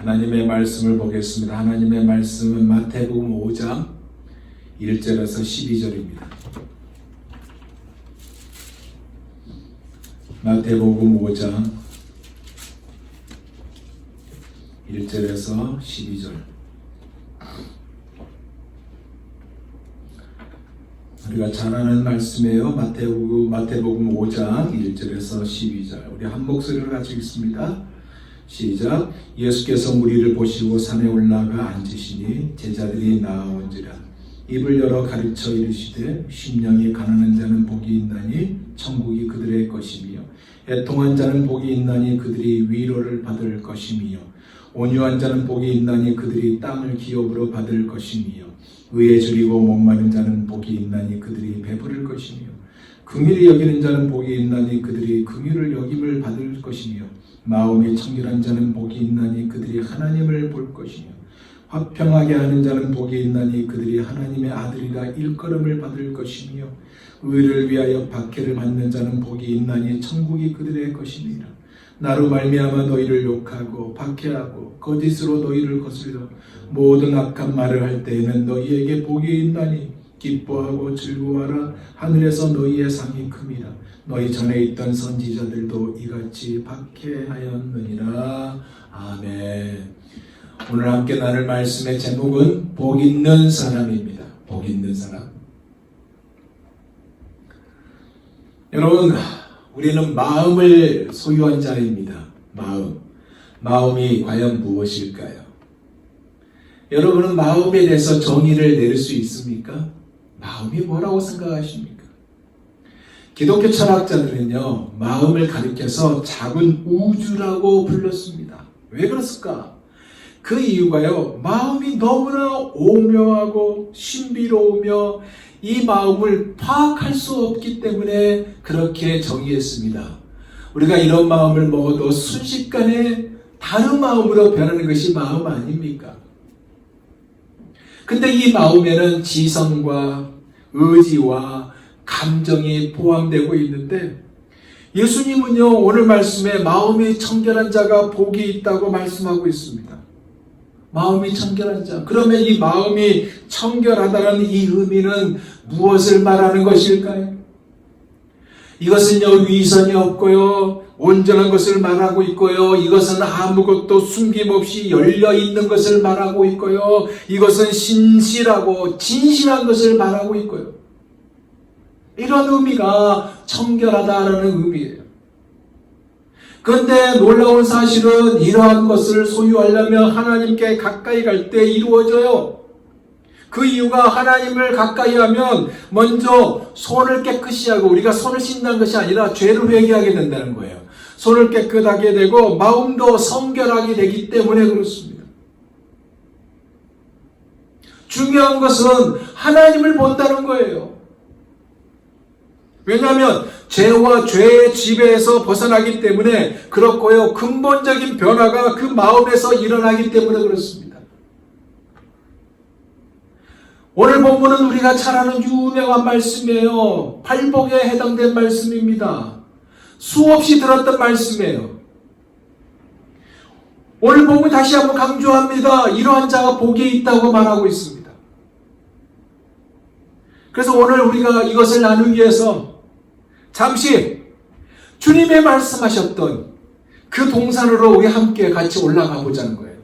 하나님의 말씀을 보겠습니다. 하나님의 말씀은 마태복음 5장 1절에서 12절입니다. 마태복음 5장 1절에서 12절. 우리가 잘 아는 말씀이에요. 마태복음 5장 1절에서 12절. 우리 한 목소리로 같이 읽습니다. 시작. 예수께서 무리를 보시고 산에 올라가 앉으시니 제자들이 나아온지라. 입을 열어 가르쳐 이르시되 심령이 가난한 자는 복이 있나니 천국이 그들의 것이며 애통한 자는 복이 있나니 그들이 위로를 받을 것이며 온유한 자는 복이 있나니 그들이 땅을 기업으로 받을 것이며 의에 줄이고 목마른 자는 복이 있나니 그들이 배부를 것이며 긍휼히 여기는 자는 복이 있나니 그들이 긍휼을 여김을 받을 것이며 마음이 청결한 자는 복이 있나니 그들이 하나님을 볼 것이며 화평하게 하는 자는 복이 있나니 그들이 하나님의 아들이라 일컬음을 받을 것이며 의를 위하여 박해를 받는 자는 복이 있나니 천국이 그들의 것이니라. 나로 말미암아 너희를 욕하고 박해하고 거짓으로 너희를 거스리고 모든 악한 말을 할 때에는 너희에게 복이 있나니 기뻐하고 즐거워하라. 하늘에서 너희의 상이 큼이라. 너희 전에 있던 선지자들도 이같이 박해하였느니라. 아멘. 오늘 함께 나눌 말씀의 제목은 복 있는 사람입니다. 복 있는 사람. 여러분, 우리는 마음을 소유한 자입니다. 마음이 과연 무엇일까요? 여러분은 마음에 대해서 정의를 내릴 수 있습니까? 마음이 뭐라고 생각하십니까? 기독교 철학자들은요, 마음을 가리켜서 작은 우주라고 불렀습니다. 왜 그렇을까? 그 이유가요, 마음이 너무나 오묘하고 신비로우며 이 마음을 파악할 수 없기 때문에 그렇게 정의했습니다. 우리가 이런 마음을 먹어도 순식간에 다른 마음으로 변하는 것이 마음 아닙니까? 근데 이 마음에는 지성과 의지와 감정이 포함되고 있는데 예수님은요, 오늘 말씀에 마음이 청결한 자가 복이 있다고 말씀하고 있습니다. 마음이 청결한 자. 그러면 이 마음이 청결하다는 이 의미는 무엇을 말하는 것일까요? 이것은요, 위선이 없고요, 온전한 것을 말하고 있고요, 이것은 아무것도 숨김없이 열려있는 것을 말하고 있고요, 이것은 신실하고 진실한 것을 말하고 있고요. 이런 의미가 청결하다라는 의미예요. 그런데 놀라운 사실은 이러한 것을 소유하려면 하나님께 가까이 갈 때 이루어져요. 그 이유가 하나님을 가까이 하면 먼저 손을 깨끗이 하고, 우리가 손을 씻는 것이 아니라 죄를 회개하게 된다는 거예요. 손을 깨끗하게 되고 마음도 성결하게 되기 때문에 그렇습니다. 중요한 것은 하나님을 본다는 거예요. 왜냐하면 죄와 죄의 지배에서 벗어나기 때문에 그렇고요, 근본적인 변화가 그 마음에서 일어나기 때문에 그렇습니다. 오늘 본문은 우리가 잘 아는 유명한 말씀이에요. 팔복에 해당된 말씀입니다. 수없이 들었던 말씀이에요. 오늘 본문 다시 한번 강조합니다. 이러한 자가 복이 있다고 말하고 있습니다. 그래서 오늘 우리가 이것을 나누기 위해서 잠시 주님의 말씀하셨던 그 동산으로 우리 함께 같이 올라가 보자는 거예요.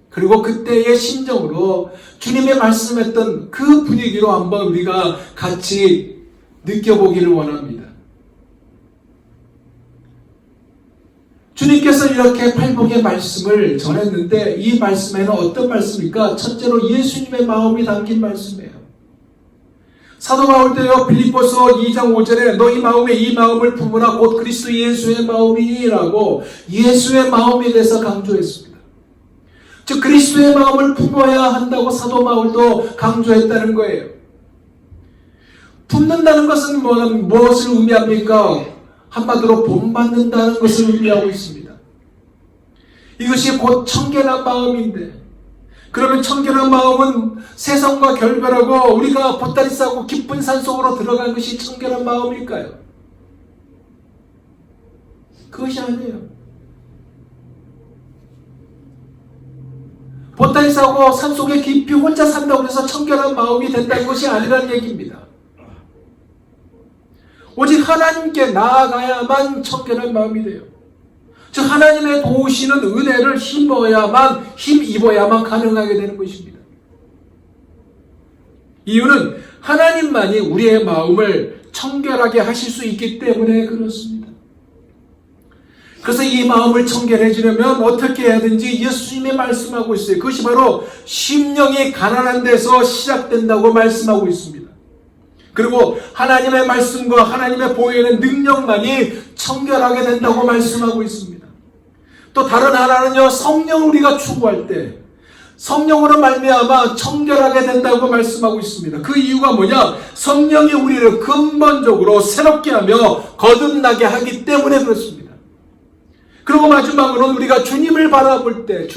그리고 그때의 심정으로 주님의 말씀했던 그 분위기로 한번 우리가 같이 느껴보기를 원합니다. 주님께서 이렇게 팔복의 말씀을 전했는데 이 말씀에는 어떤 말씀입니까? 첫째로 예수님의 마음이 담긴 말씀이에요. 사도 바울도요, 빌립보서 2장 5절에 너희 마음에 이 마음을 품으라 곧 그리스도 예수의 마음이라고 예수의 마음에 대해서 강조했습니다. 즉 그리스도의 마음을 품어야 한다고 사도 바울도 강조했다는 거예요. 품는다는 것은 무엇을 의미합니까? 한마디로 본받는다는 것을 의미하고 있습니다. 이것이 곧 청결한 마음인데, 그러면 청결한 마음은 세상과 결별하고 우리가 보따리 싸고 깊은 산속으로 들어간 것이 청결한 마음일까요? 그것이 아니에요. 보따리 싸고 산속에 깊이 혼자 산다고 해서 청결한 마음이 된다는 것이 아니라는 얘기입니다. 오직 하나님께 나아가야만 청결한 마음이 돼요. 즉 하나님의 도우시는 은혜를 힘입어야만 가능하게 되는 것입니다. 이유는 하나님만이 우리의 마음을 청결하게 하실 수 있기 때문에 그렇습니다. 그래서 이 마음을 청결해지려면 어떻게 해야 되는지 예수님이 말씀하고 있어요. 그것이 바로 심령이 가난한 데서 시작된다고 말씀하고 있습니다. 그리고 하나님의 말씀과 하나님의 보여는 능력만이 청결하게 된다고 말씀하고 있습니다. 또 다른 하나는요, 성령 우리가 추구할 때 성령으로 말미암아 청결하게 된다고 말씀하고 있습니다. 그 이유가 뭐냐? 성령이 우리를 근본적으로 새롭게 하며 거듭나게 하기 때문에 그렇습니다. 그리고 마지막으로는 우리가 주님을 바라볼 때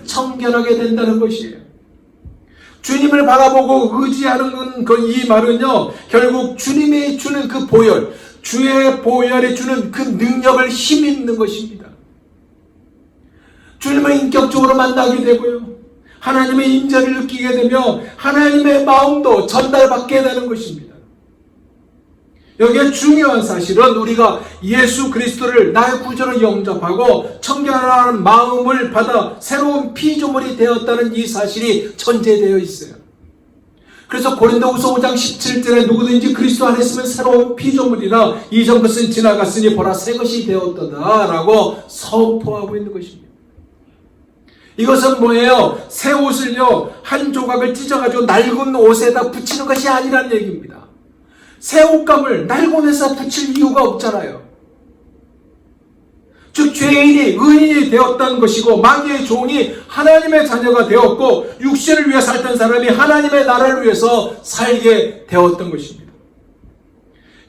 청결하게 된다는 것이에요. 주님을 바라보고 의지하는 이 말은요, 결국 주님이 주는 그 보혈, 주의 보혈이 주는 그 능력을 힘입는 것입니다. 주님을 인격적으로 만나게 되고요, 하나님의 임재를 느끼게 되며 하나님의 마음도 전달받게 되는 것입니다. 여기에 중요한 사실은 우리가 예수 그리스도를 나의 구주로 영접하고 청결한 마음을 받아 새로운 피조물이 되었다는 이 사실이 전제되어 있어요. 그래서 고린도후서 5장 17절에 누구든지 그리스도 안에 있으면 새로운 피조물이라 이전 것은 지나갔으니 보라 새 것이 되었도다 라고 선포하고 있는 것입니다. 이것은 뭐예요? 새 옷을요, 한 조각을 찢어가지고 낡은 옷에다 붙이는 것이 아니라는 얘기입니다. 새 옷감을 낡은 옷에다 붙일 이유가 없잖아요. 즉 죄인이 의인이 되었다는 것이고 마귀의 종이 하나님의 자녀가 되었고 육신을 위해 살던 사람이 하나님의 나라를 위해서 살게 되었던 것입니다.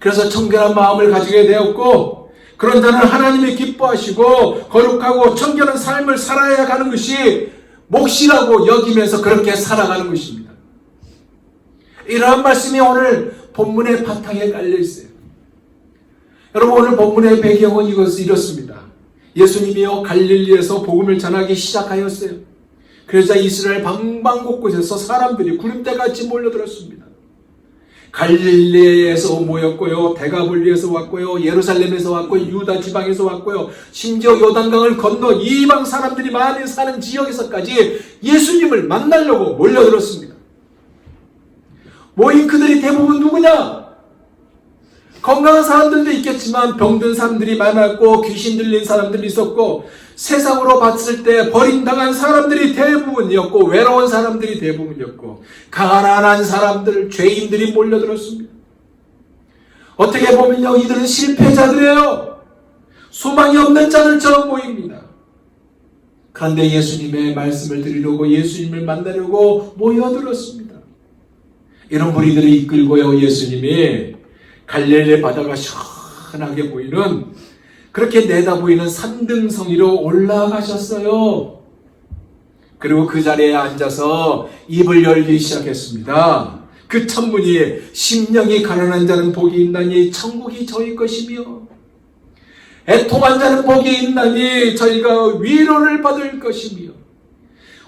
그래서 청결한 마음을 가지게 되었고, 그런 자는 하나님이 기뻐하시고 거룩하고 청결한 삶을 살아야 하는 것이 몫이라고 여기면서 그렇게 살아가는 것입니다. 이러한 말씀이 오늘 본문의 바탕에 깔려 있어요. 여러분, 오늘 본문의 배경은 이렇습니다. 예수님이요 갈릴리에서 복음을 전하기 시작하였어요. 그러자 이스라엘 방방곳곳에서 사람들이 구름대같이 몰려들었습니다. 갈릴리에서 모였고요, 데가볼리에서 왔고요, 예루살렘에서 왔고요, 유다 지방에서 왔고요, 심지어 요단강을 건너 이방 사람들이 많이 사는 지역에서까지 예수님을 만나려고 몰려들었습니다. 모인 그들이 대부분 누구냐? 건강한 사람들도 있겠지만 병든 사람들이 많았고 귀신 들린 사람들이 있었고 세상으로 봤을 때 버림당한 사람들이 대부분이었고 외로운 사람들이 대부분이었고 가난한 사람들, 죄인들이 몰려들었습니다. 어떻게 보면요, 이들은 실패자들이에요. 소망이 없는 자들처럼 보입니다. 그런데 예수님의 말씀을 들으려고, 예수님을 만나려고 모여들었습니다. 이런 무리들을 이끌고요, 예수님이 갈릴리 바다가 시원하게 보이는, 그렇게 내다 보이는 산등성 위로 올라가셨어요. 그리고 그 자리에 앉아서 입을 열기 시작했습니다. 그 천문이 심령이 가난한 자는 복이 있나니 천국이 저희 것이며 애통한 자는 복이 있나니 저희가 위로를 받을 것이며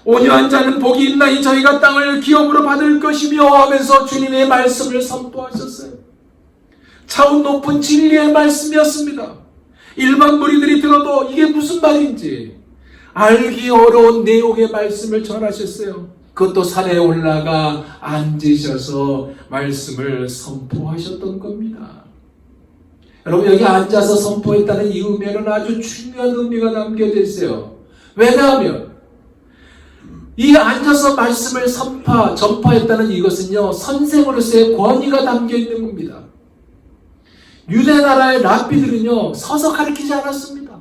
온유한 자는 복이 있나니 저희가 땅을 기업으로 받을 것이며 하면서 주님의 말씀을 선포하셨어요. 차원 높은 진리의 말씀이었습니다. 일반 무리들이 들어도 이게 무슨 말인지 알기 어려운 내용의 말씀을 전하셨어요. 그것도 산에 올라가 앉으셔서 말씀을 선포하셨던 겁니다. 여러분, 여기 앉아서 선포했다는 이 의미에는 아주 중요한 의미가 담겨져 있어요. 왜냐하면 이 앉아서 말씀을 전파했다는 이것은요, 선생으로서의 권위가 담겨 있는 겁니다. 유대 나라의 랍비들은요, 서서 가르치지 않았습니다.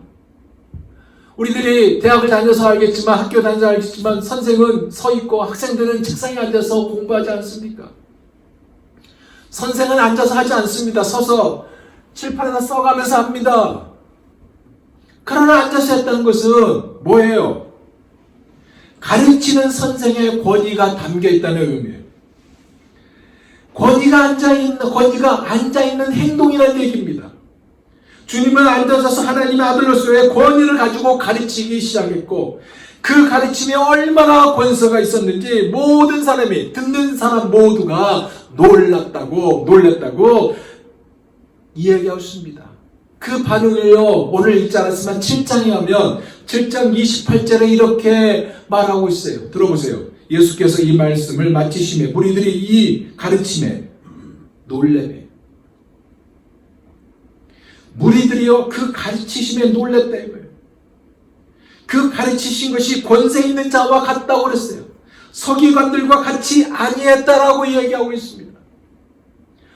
우리들이 대학을 다녀서 알겠지만, 학교 다녀서 알겠지만, 선생은 서 있고 학생들은 책상에 앉아서 공부하지 않습니까? 선생은 앉아서 하지 않습니다. 서서 칠판에다 써가면서 합니다. 그러나 앉아서 했다는 것은 뭐예요? 가르치는 선생의 권위가 담겨 있다는 의미예요. 권위가 앉아있는 행동이라는 얘기입니다. 주님은 앉아서 하나님의 아들로서의 권위를 가지고 가르치기 시작했고, 그 가르침에 얼마나 권세가 있었는지 모든 사람이, 듣는 사람 모두가 놀랐다고 이야기하십니다. 그 반응을요, 오늘 읽지 않았지만 7장에 하면 7장 28절에 이렇게 말하고 있어요. 들어보세요. 예수께서 이 말씀을 마치심에 무리들이 이 가르침에 놀래매. 무리들이요, 그 가르치심에 놀랬다 이거예요. 그 가르치신 것이 권세 있는 자와 같다고 그랬어요. 서기관들과 같이 아니했다라고 이야기하고 있습니다.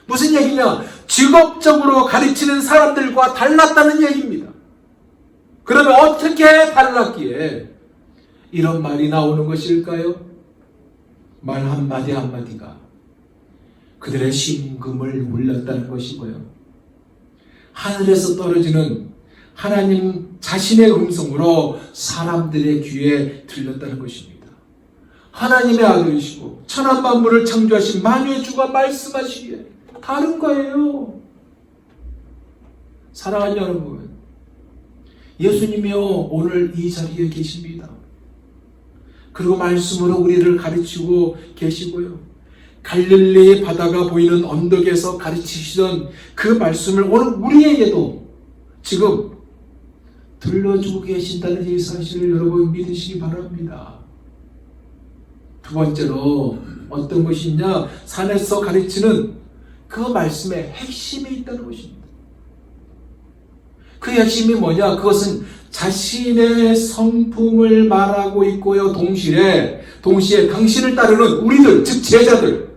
무슨 얘기냐? 직업적으로 가르치는 사람들과 달랐다는 얘기입니다. 그러면 어떻게 달랐기에 이런 말이 나오는 것일까요? 말 한마디 한마디가 그들의 심금을 울렸다는 것이고요. 하늘에서 떨어지는 하나님 자신의 음성으로 사람들의 귀에 들렸다는 것입니다. 하나님의 아들이시고 천한 만물을 창조하신 만유의 주가 말씀하시기에 다른 거예요. 사랑하는 여러분, 예수님이요 오늘 이 자리에 계십니다. 그리고 말씀으로 우리를 가르치고 계시고요. 갈릴리 바다가 보이는 언덕에서 가르치시던 그 말씀을 오늘 우리에게도 지금 들려주고 계신다는 이 사실을 여러분 믿으시기 바랍니다. 두 번째로 어떤 것이 있냐? 산에서 가르치는 그 말씀에 핵심이 있다는 것입니다. 그 핵심이 뭐냐? 그것은 자신의 성품을 말하고 있고요. 동시에 당신을 따르는 우리들, 즉 제자들,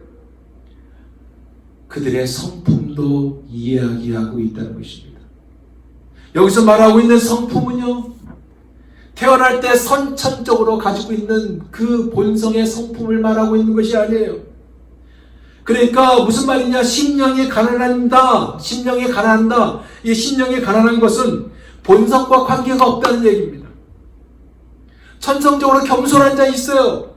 그들의 성품도 이야기하고 있다는 것입니다. 여기서 말하고 있는 성품은요, 태어날 때 선천적으로 가지고 있는 그 본성의 성품을 말하고 있는 것이 아니에요. 그러니까 무슨 말이냐? 심령이 가난한다. 이 심령이 가난한 것은 본성과 관계가 없다는 얘기입니다. 천성적으로 겸손한 자 있어요.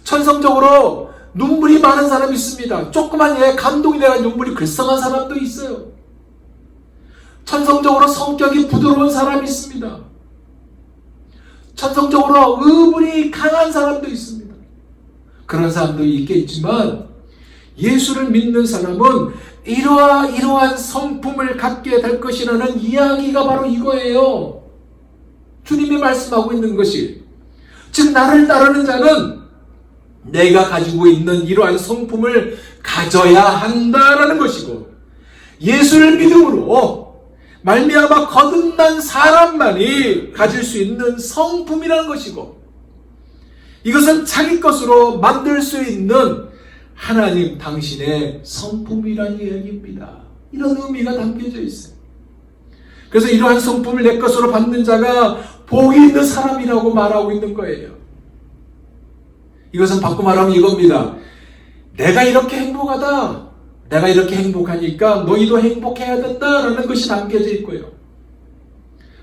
천성적으로 눈물이 많은 사람이 있습니다. 조그만 일에 감동이 돼가 눈물이 글썽한 사람도 있어요. 천성적으로 성격이 부드러운 사람이 있습니다. 천성적으로 의분이 강한 사람도 있습니다. 그런 사람도 있겠지만 예수를 믿는 사람은 이러한 성품을 갖게 될 것이라는 이야기가 바로 이거예요. 주님이 말씀하고 있는 것이, 즉 나를 따르는 자는 내가 가지고 있는 이러한 성품을 가져야 한다라는 것이고, 예수를 믿음으로 말미암아 거듭난 사람만이 가질 수 있는 성품이라는 것이고, 이것은 자기 것으로 만들 수 있는 하나님 당신의 성품이라는 이야기입니다. 이런 의미가 담겨져 있어요. 그래서 이러한 성품을 내 것으로 받는 자가 복이 있는 사람이라고 말하고 있는 거예요. 이것은 바꿔 말하면 이겁니다. 내가 이렇게 행복하다. 내가 이렇게 행복하니까 너희도 행복해야 된다라는 것이 담겨져 있고요.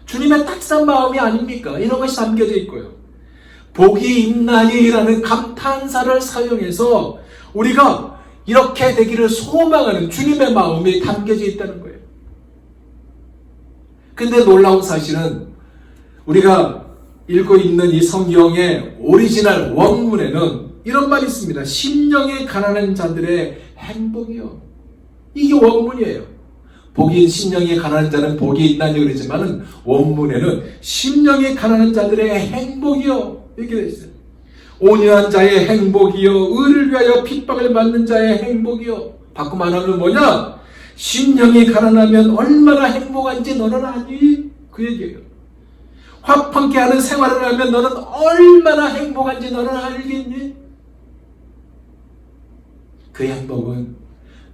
주님의 따뜻한 마음이 아닙니까? 이런 것이 담겨져 있고요. 복이 있나니라는 감탄사를 사용해서 우리가 이렇게 되기를 소망하는 주님의 마음이 담겨져 있다는 거예요. 근데 놀라운 사실은 우리가 읽고 있는 이 성경의 오리지널 원문에는 이런 말이 있습니다. 심령이 가난한 자들의 행복이요. 이게 원문이에요. 심령이 가난한 자는 복이 있나니 그러지만은 원문에는 심령이 가난한 자들의 행복이요. 이렇게 되어 있어요. 온유한 자의 행복이요. 의를 위하여 핍박을 받는 자의 행복이요. 바꿔 말하면 뭐냐? 심령이 가난하면 얼마나 행복한지 너는 아니? 그 얘기예요. 화평케 하는 생활을 하면 너는 얼마나 행복한지 너는 알겠니? 그 행복은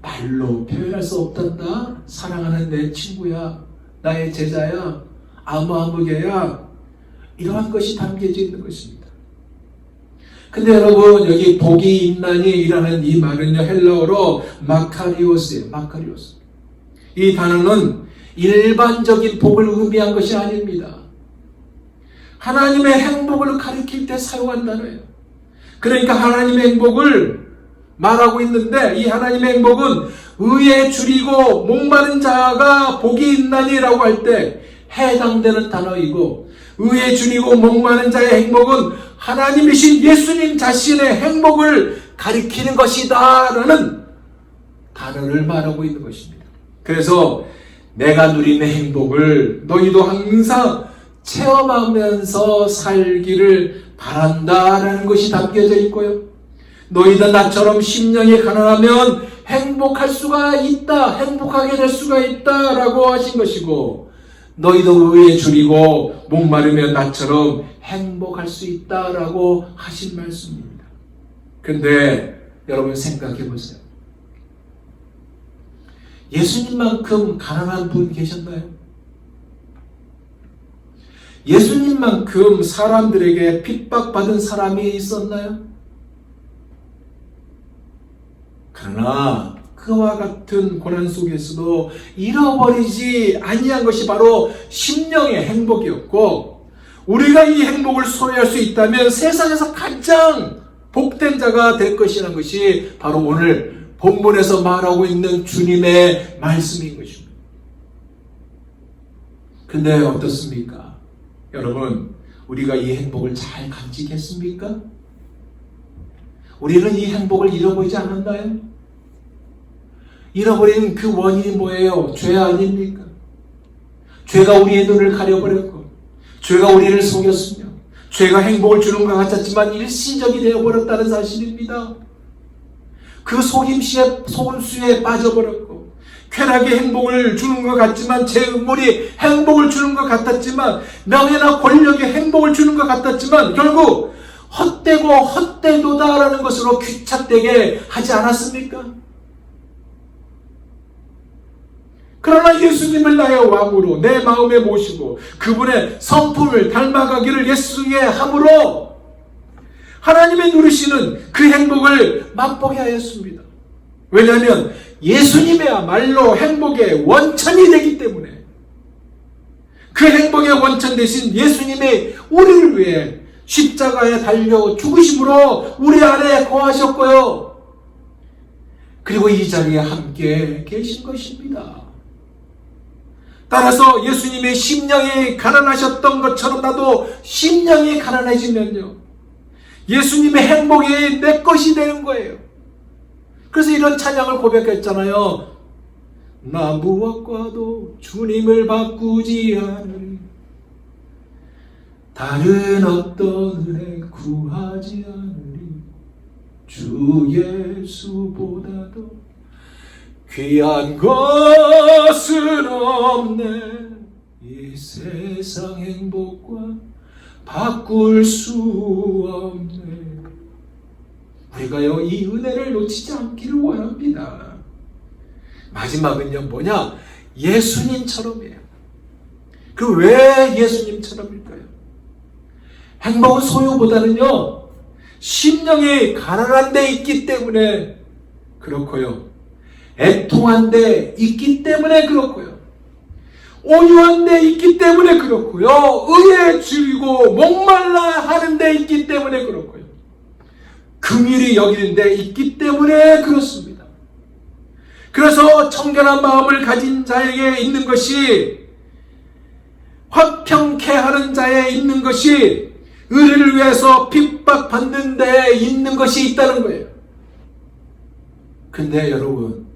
말로 표현할 수 없단다. 사랑하는 내 친구야, 나의 제자야, 아무개야, 이러한 것이 담겨져 있는 것입니다. 근데 여러분, 여기 복이 있나니 이라는 이 말은요, 헬라어로 마카리오스예요. 마카리오스. 이 단어는 일반적인 복을 의미한 것이 아닙니다. 하나님의 행복을 가리킬 때 사용한 단어예요. 그러니까 하나님의 행복을 말하고 있는데, 이 하나님의 행복은 의에 줄이고 목마른 자가 복이 있나니라고 할 때 해당되는 단어이고, 의에 줄이고 목마른 자의 행복은 하나님이신 예수님 자신의 행복을 가리키는 것이다 라는 단어를 말하고 있는 것입니다. 그래서 내가 누리는 행복을 너희도 항상 체험하면서 살기를 바란다라는 것이 담겨져 있고요. 너희도 나처럼 심령이 가난하면 행복할 수가 있다, 행복하게 될 수가 있다라고 하신 것이고, 너희도 의에 줄이고 목마르면 나처럼 행복할 수 있다라고 하신 말씀입니다. 그런데 여러분 생각해 보세요. 예수님만큼 가난한 분 계셨나요? 예수님만큼 사람들에게 핍박받은 사람이 있었나요? 그러나 그와 같은 고난 속에서도 잃어버리지 아니한 것이 바로 심령의 행복이었고, 우리가 이 행복을 소유할 수 있다면 세상에서 가장 복된 자가 될 것이라는 것이 바로 오늘 본문에서 말하고 있는 주님의 말씀인 것입니다. 근데 어떻습니까? 여러분, 우리가 이 행복을 잘 간직했습니까? 우리는 이 행복을 잃어버리지 않았나요? 잃어버린 그 원인이 뭐예요? 죄 아닙니까? 죄가 우리의 눈을 가려버렸고, 죄가 우리를 속였으며, 죄가 행복을 주는 것 같았지만 일시적이 되어버렸다는 사실입니다. 그 속임수에 빠져버렸고, 쾌락이 행복을 주는 것 같지만, 제 음물이 행복을 주는 것 같았지만, 명예나 권력이 행복을 주는 것 같았지만, 결국 헛되고 헛되도다라는 것으로 귀착되게 하지 않았습니까? 그러나 예수님을 나의 왕으로 내 마음에 모시고 그분의 성품을 닮아가기를 예수의 함으로 하나님의 누리시는 그 행복을 맛보게 하였습니다. 왜냐하면 예수님이야말로 행복의 원천이 되기 때문에, 그 행복의 원천 대신 예수님이 우리를 위해 십자가에 달려 죽으심으로 우리 안에 거하셨고요. 그리고 이 자리에 함께 계신 것입니다. 따라서 예수님의 심령이 가난하셨던 것처럼 나도 심령이 가난해지면요, 예수님의 행복이 내 것이 되는 거예요. 그래서 이런 찬양을 고백했잖아요. 나 무엇과도 주님을 바꾸지 않으리, 다른 어떤 은혜 구하지 않으리, 주 예수보다도 귀한 것은 없네, 이 세상 행복과 바꿀 수 없네. 우리가요, 이 은혜를 놓치지 않기를 원합니다. 마지막은요, 뭐냐? 예수님처럼이에요. 그 왜 예수님처럼일까요? 행복은 소유보다는요, 심령이 가난한 데 있기 때문에 그렇고요, 애통한 데 있기 때문에 그렇고요, 온유한 데 있기 때문에 그렇고요, 의에 줄이고 목말라 하는 데 있기 때문에 그렇고요, 긍휼히 여기는 데 있기 때문에 그렇습니다. 그래서 청결한 마음을 가진 자에게 있는 것이, 화평케 하는 자에 있는 것이, 의를 위해서 핍박받는 데 있는 것이 있다는 거예요. 근데 여러분,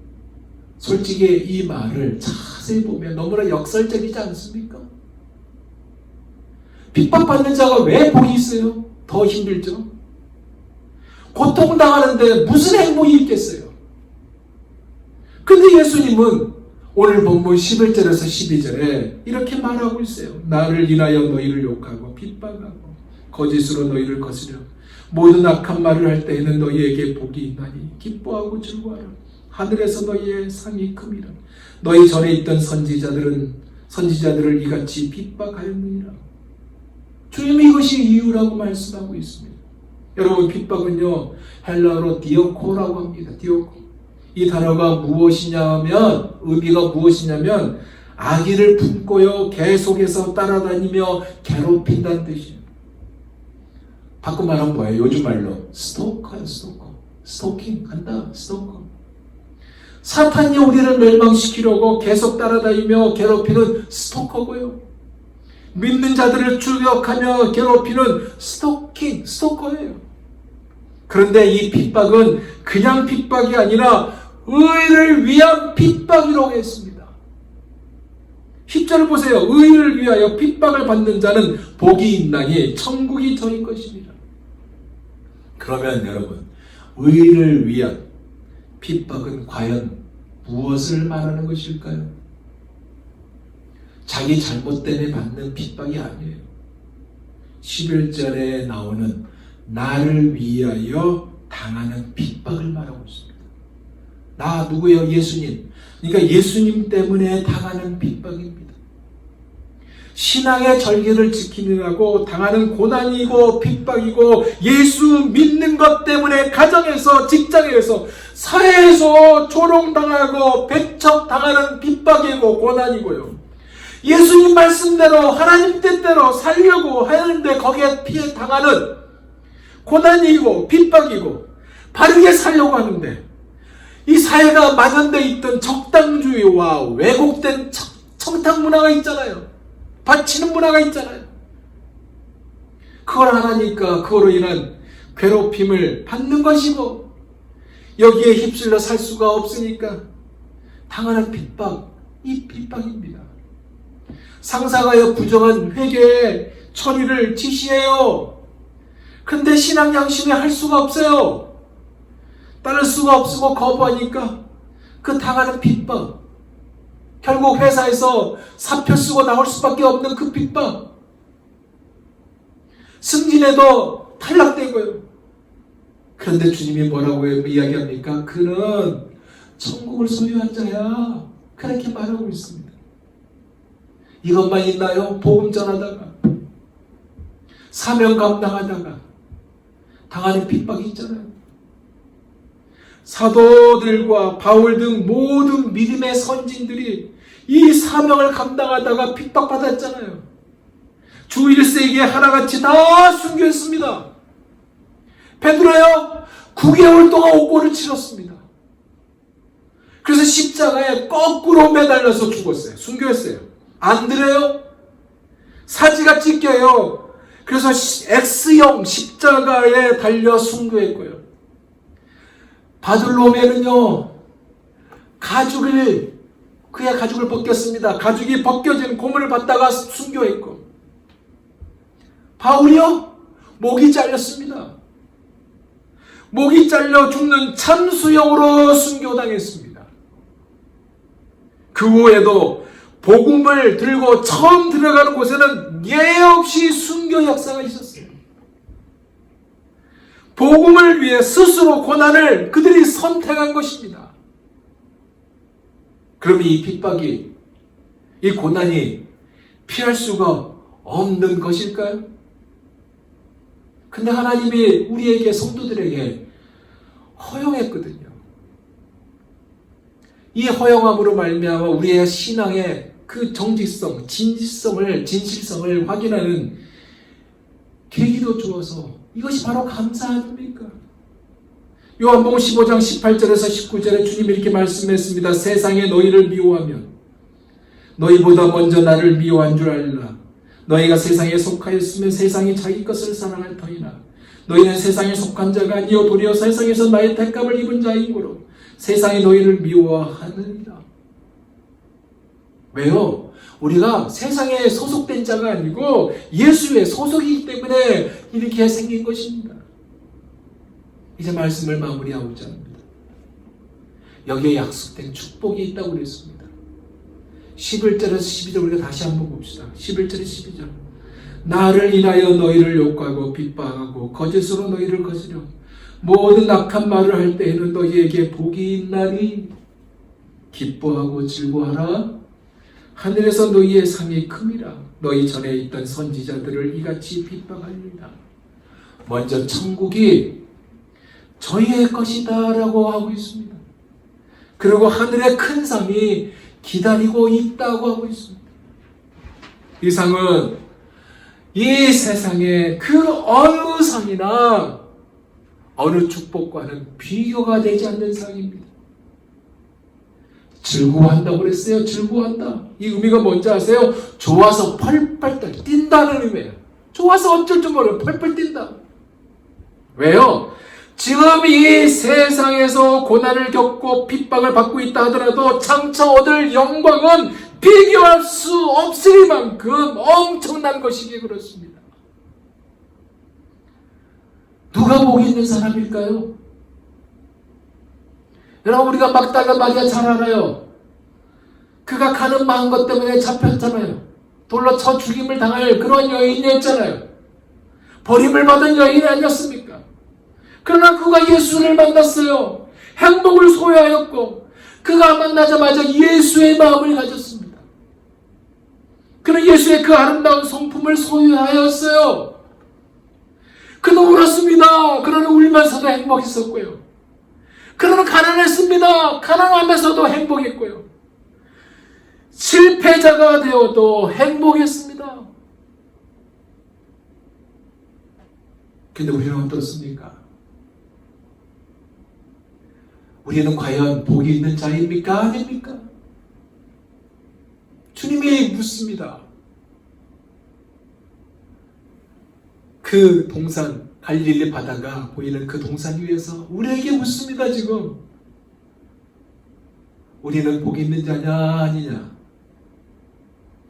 솔직히 이 말을 자세히 보면 너무나 역설적이지 않습니까? 핍박받는 자가 왜 복이 있어요? 더 힘들죠? 고통당하는데 무슨 행복이 있겠어요? 근데 예수님은 오늘 본문 11절에서 12절에 이렇게 말하고 있어요. 나를 인하여 너희를 욕하고 핍박하고 거짓으로 너희를 거스려 모든 악한 말을 할 때에는 너희에게 복이 있나니 기뻐하고 즐거워하라. 하늘에서 너희의 상이 큼이라. 너희 전에 있던 선지자들을 이같이 핍박하였느니라. 주님이 이것이 이유라고 말씀하고 있습니다. 여러분, 핍박은요, 헬라어로 디오코라고 합니다. 디오코. 이 단어가 무엇이냐면, 의미가 무엇이냐면 악의를 품고요, 계속해서 따라다니며 괴롭힌다는 뜻이에요. 바꿔 말하면 뭐예요? 요즘 말로 스토커예요. 스토커. 스토킹 한다. 스토커. 사탄이 우리를 멸망시키려고 계속 따라다니며 괴롭히는 스토커고요. 믿는 자들을 추격하며 괴롭히는 스토커예요. 그런데 이 핍박은 그냥 핍박이 아니라 의를 위한 핍박이라고 했습니다. 10절을 보세요. 의를 위하여 핍박을 받는 자는 복이 있나니 천국이 저희 것입니다. 그러면 여러분, 의를 위한 핍박은 과연 무엇을 말하는 것일까요? 자기 잘못 때문에 받는 핍박이 아니에요. 11절에 나오는 나를 위하여 당하는 핍박을 말하고 있습니다. 나 누구예요? 예수님. 그러니까 예수님 때문에 당하는 핍박입니다. 신앙의 절개를 지키느라고 당하는 고난이고 핍박이고 예수 믿는 것 때문에 가정에서 직장에서 사회에서 조롱당하고 배척당하는 핍박이고 고난이고요. 예수님 말씀대로 하나님 뜻대로 살려고 하는데 거기에 피해 당하는 고난이고 핍박이고 바르게 살려고 하는데 이 사회가 만연되어 있던 적당주의와 왜곡된 청탁 문화가 있잖아요. 바치는 문화가 있잖아요. 그걸 안 하니까 그거로 인한 괴롭힘을 받는 것이고 여기에 휩쓸려 살 수가 없으니까 당하는 핍박, 이 핍박입니다. 상사가 부정한 회계 처리를 지시해요. 근데 신앙 양심에 할 수가 없어요. 따를 수가 없고 거부하니까 그 당하는 핍박, 결국 회사에서 사표 쓰고 나올 수밖에 없는 그 핍박, 승진해도 탈락되고요. 그런데 주님이 뭐라고 이야기합니까? 그는 천국을 소유한 자야. 그렇게 말하고 있습니다. 이것만 있나요? 복음 전하다가 사명 감당하다가 당하는 핍박이 있잖아요. 사도들과 바울 등 모든 믿음의 선진들이 이 사명을 감당하다가 핍박받았잖아요. 주 1세기에 하나같이 다 순교했습니다. 베드로요 9개월 동안 옥고를 치렀습니다. 그래서 십자가에 거꾸로 매달려서 죽었어요. 순교했어요. 안드레요 사지가 찢겨요. 그래서 X형 십자가에 달려 순교했고요. 바들로메는요 그의 가죽을 벗겼습니다. 가죽이 벗겨진 고문을 받다가 순교했고, 바울이요 목이 잘렸습니다. 목이 잘려 죽는 참수형으로 순교당했습니다. 그 후에도 복음을 들고 처음 들어가는 곳에는 예외 없이 순교 역사가 있었어요. 복음을 위해 스스로 고난을 그들이 선택한 것입니다. 그러면 이 핍박이, 이 고난이 피할 수가 없는 것일까요? 근데 하나님이 우리에게, 성도들에게 허용했거든요. 이 허용함으로 말미암아 우리의 신앙의 그 정직성, 진실성을 확인하는 계기도 주어서 이것이 바로 감사 아닙니까? 요한복음 15장 18절에서 19절에 주님이 이렇게 말씀했습니다. 세상에 너희를 미워하면 너희보다 먼저 나를 미워한 줄 알라. 너희가 세상에 속하였으면 세상이 자기 것을 사랑할 터이나 너희는 세상에 속한 자가 아니요 도리어 세상에서 나의 택감을 입은 자이므로 세상이 너희를 미워하느니라. 왜요? 우리가 세상에 소속된 자가 아니고 예수의 소속이기 때문에 이렇게 생긴 것입니다. 이제 말씀을 마무리하고자 합니다. 여기에 약속된 축복이 있다고 그랬습니다. 11절에서 12절 우리가 다시 한번 봅시다. 11절에 12절. 나를 인하여 너희를 욕하고 핍박하고 거짓으로 너희를 거스려 모든 악한 말을 할 때에는 너희에게 복이 있나니 기뻐하고 즐거워하라. 하늘에서 너희의 상이 큼이라. 너희 전에 있던 선지자들을 이같이 핍박하리라. 먼저 천국이 저희의 것이다 라고 하고 있습니다. 그리고 하늘의 큰 상이 기다리고 있다고 하고 있습니다. 이 상은 이 세상의 그 어느 상이나 어느 축복과는 비교가 되지 않는 상입니다. 즐거워한다고 그랬어요. 즐거워한다. 이 의미가 뭔지 아세요? 좋아서 펄펄 뛴다는 의미예요. 좋아서 어쩔 줄 모르고 펄펄 뛴다. 왜요? 지금 이 세상에서 고난을 겪고 핍박을 받고 있다 하더라도 장차 얻을 영광은 비교할 수 없으리만큼 엄청난 것이기에 그렇습니다. 누가 복 있는 사람일까요? 여러분, 우리가 막달라 마리아 잘 알아요. 그가 가는 마음 것 때문에 잡혔잖아요. 돌로 쳐 죽임을 당할 그런 여인이었잖아요. 버림을 받은 여인이 아니었습니까? 그러나 그가 예수를 만났어요. 행복을 소유하였고 그가 만나자마자 예수의 마음을 가졌습니다. 그는 예수의 그 아름다운 성품을 소유하였어요. 그는 울었습니다. 그는 울면서도 행복했었고요. 그는 가난했습니다. 가난하면서도 행복했고요. 실패자가 되어도 행복했습니다. 근데 우리는 어떻습니까? 우리는 과연 복이 있는 자입니까? 아닙니까? 주님이 묻습니다. 그 동산, 갈릴리 바다가 보이는 그 동산 위에서 우리에게 묻습니다. 지금 우리는 복이 있는 자냐 아니냐?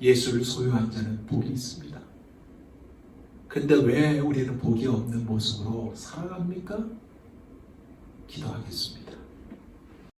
예수를 소유한 자는 복이 있습니다. 근데 왜 우리는 복이 없는 모습으로 살아갑니까? 기도하겠습니다.